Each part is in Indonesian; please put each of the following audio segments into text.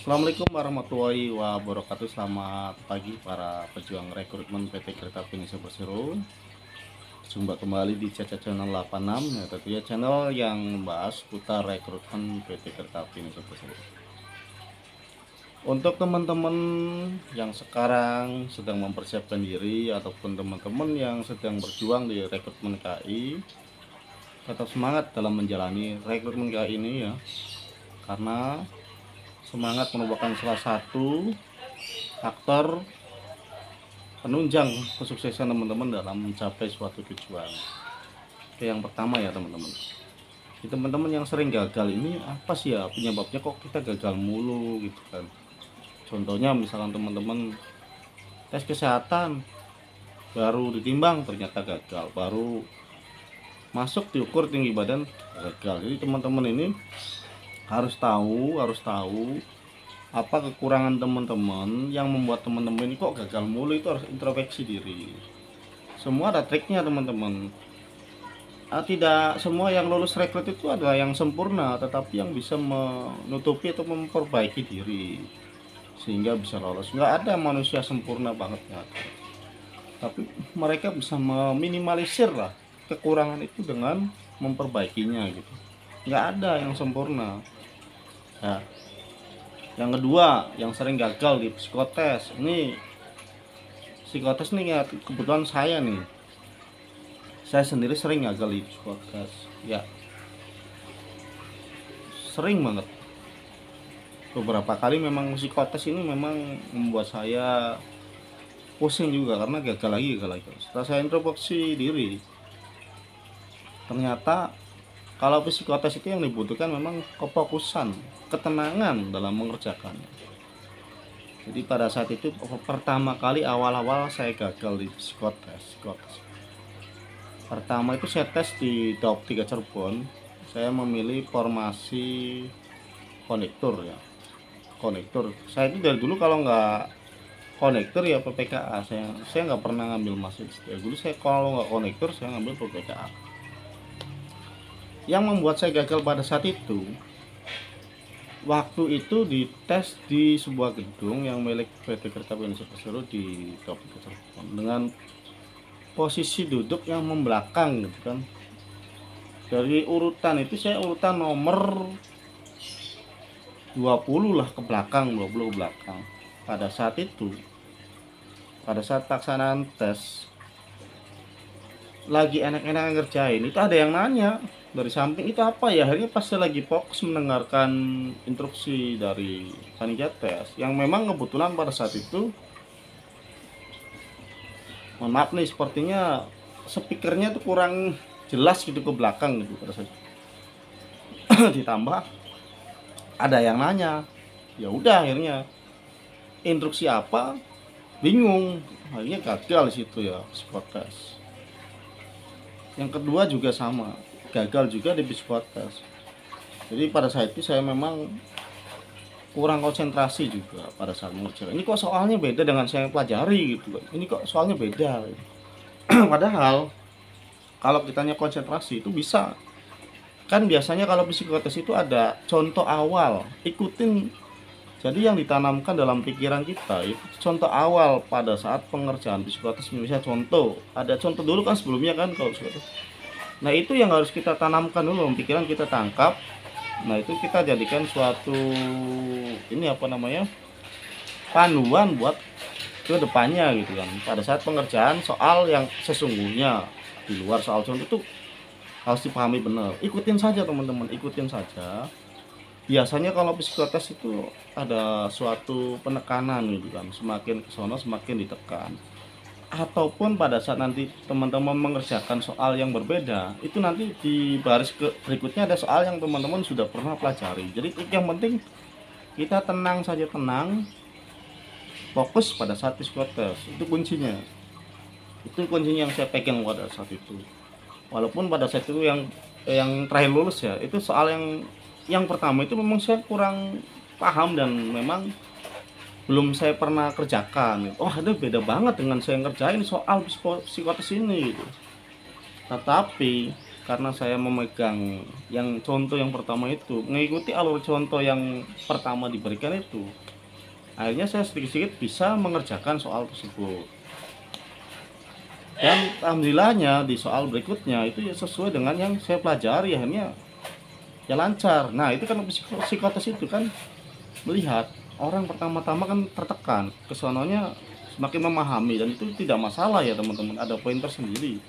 Assalamualaikum warahmatullahi wabarakatuh. Selamat pagi para pejuang rekrutmen PT Kereta Api Indonesia Persero. Jumpa kembali di Caca Channel 86 ya, tentunya channel yang membahas putar rekrutmen PT Kereta Api Indonesia Persero. Untuk teman-teman yang sekarang sedang mempersiapkan diri ataupun teman-teman yang sedang berjuang di rekrutmen KAI, tetap semangat dalam menjalani rekrutmen KAI ini ya, karena semangat merupakan salah satu faktor penunjang kesuksesan teman-teman dalam mencapai suatu tujuan. Oke, yang pertama ya teman-teman, teman-teman yang sering gagal ini apa sih ya penyebabnya, kok kita gagal mulu gitu kan. Contohnya misalkan teman-teman tes kesehatan baru ditimbang ternyata gagal, baru masuk diukur tinggi badan gagal. Jadi teman-teman ini harus tahu apa kekurangan teman-teman yang membuat teman-teman ini kok gagal mulu. Itu harus introspeksi diri. Semua ada triknya teman-teman. Tidak semua yang lulus rekrut itu adalah yang sempurna, tetapi yang bisa menutupi atau memperbaiki diri sehingga bisa lolos. Nggak ada manusia sempurna banget, nggak ada. Tapi mereka bisa meminimalisir lah kekurangan itu dengan memperbaikinya gitu. Nggak ada yang sempurna. Nah, yang kedua yang sering gagal di psikotes ini, psikotes nih ya, kebetulan saya sendiri sering gagal di psikotes ya, sering banget. Beberapa kali memang psikotes ini memang membuat saya pusing juga karena gagal lagi. Setelah saya introspeksi diri, ternyata kalau psikotes itu yang dibutuhkan memang kefokusan, ketenangan dalam mengerjakannya. Jadi pada saat itu pertama kali awal-awal saya gagal di psikotes. Pertama itu saya tes di Daup 3 Cirebon. Saya memilih formasi konektor ya. Konektor. Saya itu dari dulu kalau nggak konektor ya PPKA. Saya nggak pernah ngambil masuk. Dari dulu saya kalau nggak konektor saya ngambil PPKA. Yang membuat saya gagal pada saat itu, waktu itu dites di sebuah gedung yang milik PT Kereta Api Indonesia Persero di Daup 3 Cirebon dengan posisi duduk yang membelakang gitu kan. Dari urutan itu saya urutan nomor 20 lah ke belakang, 20 ke belakang. Pada saat itu, pada saat pelaksanaan tes, lagi enak-enak ngerjain, itu ada yang nanya dari samping, itu apa ya. Akhirnya pas saya lagi fokus mendengarkan instruksi dari panitia tes, yang memang kebetulan pada saat itu, mohon maaf nih, sepertinya speakernya tuh kurang jelas gitu ke belakang gitu pada saat itu. Ditambah ada yang nanya, ya udah akhirnya instruksi apa bingung, akhirnya gagal di situ ya psikotes. Yang kedua juga sama, gagal juga di psikotes. Jadi pada saat itu saya memang kurang konsentrasi juga pada saat mengerjakan. Ini kok soalnya beda dengan saya pelajari gitu. Ini kok soalnya beda. Padahal kalau kitanya konsentrasi itu bisa. Kan biasanya kalau psikotes itu ada contoh awal, ikutin. Jadi yang ditanamkan dalam pikiran kita itu contoh awal pada saat pengerjaan psikotes. Misalnya contoh, ada contoh dulu kan sebelumnya kan kalau psikotes. Nah itu yang harus kita tanamkan dulu, pikiran kita tangkap. Nah itu kita jadikan suatu panduan buat ke depannya gitu kan. Pada saat pengerjaan soal yang sesungguhnya di luar soal contoh itu harus dipahami benar. Ikutin saja teman-teman, ikutin saja. Biasanya kalau psikotes itu ada suatu penekanan gitu kan, semakin kesono semakin ditekan. Ataupun pada saat nanti teman-teman mengerjakan soal yang berbeda, itu nanti di baris berikutnya ada soal yang teman-teman sudah pernah pelajari. Jadi yang penting kita tenang saja, tenang, fokus pada saat psikotes. Itu kuncinya. Itu kuncinya yang saya pegang pada saat itu. Walaupun pada saat itu yang terakhir lulus ya, itu soal yang pertama itu memang saya kurang paham dan memang belum saya pernah kerjakan. Oh, ada beda banget dengan saya ngerjain soal psikotes ini gitu. Tetapi karena saya memegang yang contoh yang pertama itu, mengikuti alur contoh yang pertama diberikan itu, akhirnya saya sedikit-sedikit bisa mengerjakan soal tersebut. Dan alhamdulillahnya di soal berikutnya itu ya sesuai dengan yang saya pelajari, akhirnya ya lancar. Nah itu kan psikotes itu kan melihat orang pertama-tama kan tertekan, kesononya semakin memahami, dan itu tidak masalah ya teman-teman, ada poin tersendiri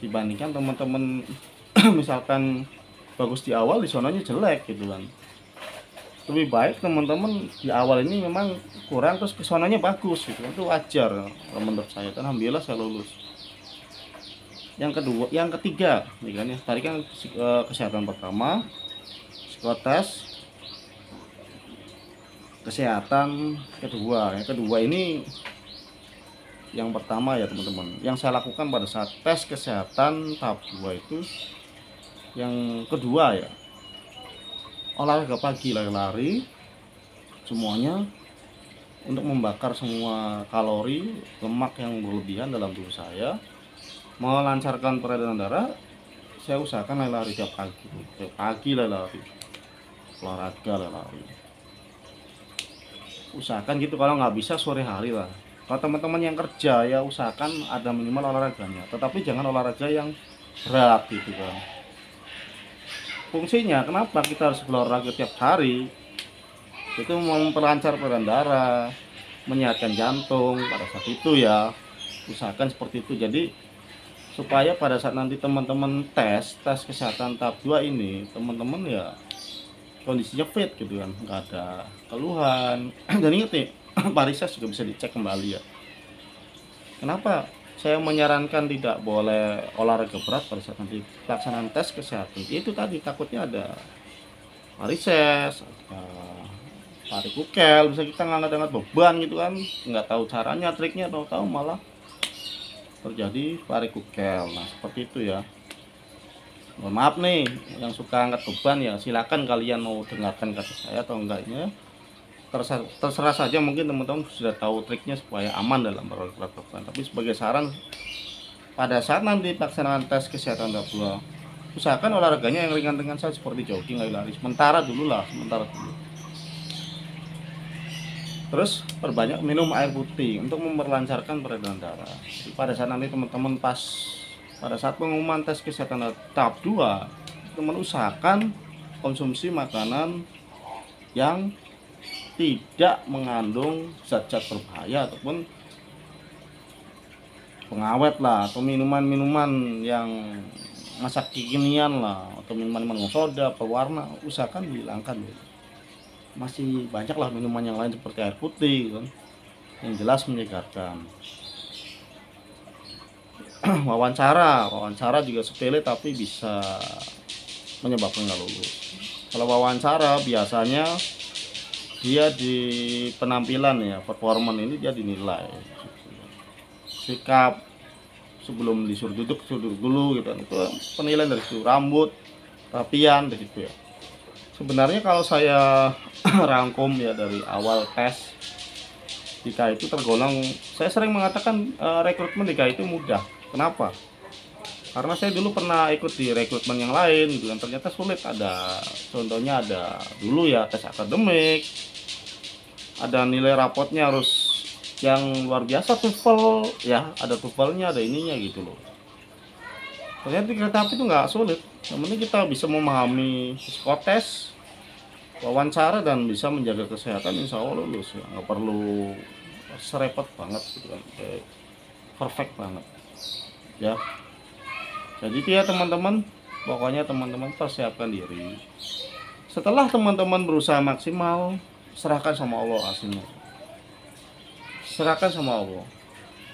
dibandingkan teman-teman misalkan bagus di awal, di sononya jelek gitu kan. Lebih baik teman-teman di awal ini memang kurang, terus kesonanya bagus gitu, itu wajar menurut saya, dan alhamdulillah saya lulus. Yang ketiga nih kan ya, tadi kan kesehatan pertama, psikotes, kesehatan kedua. Yang kedua ini, yang pertama ya teman-teman, yang saya lakukan pada saat tes kesehatan tahap 2 itu, yang kedua ya, olahraga pagi, lari-lari semuanya untuk membakar semua kalori, lemak yang berlebihan dalam tubuh saya. Melancarkan peredaran darah, saya usahakan lari-lari tiap pagi lari-lari, olahraga lari-lari, usahakan gitu. Kalau nggak bisa sore hari lah. Kalau teman-teman yang kerja ya usahakan ada minimal olahraganya, tetapi jangan olahraga yang berat gitu kan. Fungsinya kenapa kita harus berolahraga tiap hari, itu memperlancar peredaran darah, menyehatkan jantung pada saat itu ya, usahakan seperti itu. Jadi supaya pada saat nanti teman-teman tes kesehatan tahap 2 ini, teman-teman ya kondisinya fit gitu kan, nggak ada keluhan. Dan ingat nih, varises juga bisa dicek kembali ya. Kenapa saya menyarankan tidak boleh olahraga berat pada saat nanti pelaksanaan tes kesehatan? Itu tadi takutnya ada varises, ada varikukel, bisa kita ngangkat-ngangkat beban gitu kan, nggak tahu caranya, triknya, tahu-tahu malah terjadi varikukel. Nah seperti itu ya. Mohon maaf nih yang suka angkat beban ya, silakan kalian mau dengarkan kata saya atau enggaknya, terserah saja. Mungkin teman-teman sudah tahu triknya supaya aman dalam berat beban. Tapi sebagai saran, pada saat nanti pelaksanaan tes kesehatan tahap 2, usahakan olahraganya yang ringan-ringan saja seperti jogging, lari-lari sementara dulu. Terus perbanyak minum air putih untuk memperlancarkan peredaran darah. Jadi pada saat nanti teman-teman pada saat pengumuman tes kesehatan tahap 2, teman usahakan konsumsi makanan yang tidak mengandung zat-zat berbahaya ataupun pengawet lah, atau minuman-minuman yang masa kekinian lah, atau minuman-minuman soda, pewarna, usahakan dihilangkan. Masih banyak lah minuman yang lain seperti air putih kan, yang jelas menyegarkan. wawancara juga sepele tapi bisa menyebabkan nggak lulus. Kalau wawancara biasanya dia di penampilan ya, performan ini dia dinilai sikap, sebelum disuruh duduk dulu gitu kan, itu penilaian dari situ, rambut, rapian dari situ ya. Sebenarnya kalau saya rangkum ya dari awal tes, jika itu tergolong, saya sering mengatakan rekrutmen DKI itu mudah. Kenapa? Karena saya dulu pernah ikut di rekrutmen yang lain gitu kan, ternyata sulit. Ada contohnya, ada dulu ya tes akademik, ada nilai rapotnya harus yang luar biasa, TOEFL ya, ada TOEFL-nya, ada ininya gitu loh. Ternyata di kereta api itu nggak sulit, yang penting kita bisa memahami psikotes, wawancara, dan bisa menjaga kesehatan, insya Allah lulus ya. Nggak perlu serepot banget gitu kan, perfect banget ya. Jadi ya teman-teman, pokoknya teman-teman persiapkan diri. Setelah teman-teman berusaha maksimal, serahkan sama Allah hasilnya. Serahkan sama Allah,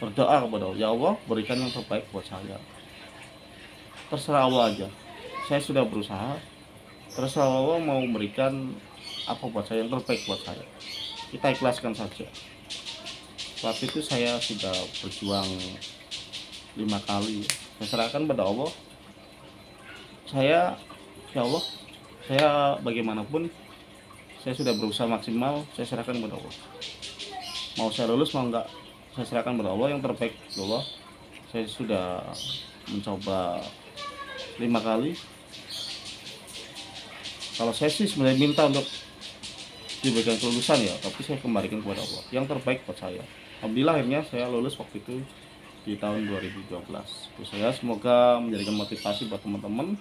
berdoa kepada Allah, ya Allah berikan yang terbaik buat saya. Terserah Allah aja, saya sudah berusaha, terserah Allah mau memberikan apa buat saya, yang terbaik buat saya. Kita ikhlaskan saja. Waktu itu saya sudah berjuang 5 kali, saya serahkan pada Allah. Ya Allah, saya bagaimanapun saya sudah berusaha maksimal, saya serahkan kepada Allah. Mau saya lulus mau enggak, saya serahkan kepada Allah, yang terbaik Allah. Saya sudah mencoba 5 kali. Kalau saya sih sebenarnya minta untuk diberikan kelulusan ya, tapi saya kembalikan kepada Allah yang terbaik buat saya. Alhamdulillah akhirnya saya lulus waktu itu di tahun 2012. Saya semoga menjadikan motivasi buat teman-teman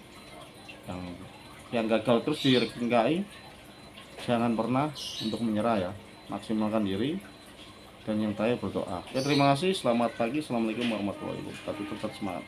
yang gagal terus di rekrutmen KAI. Jangan pernah untuk menyerah ya, maksimalkan diri, dan yang terakhir berdoa. Oke, terima kasih, selamat pagi, assalamualaikum warahmatullahi wabarakatuh. Tetap semangat.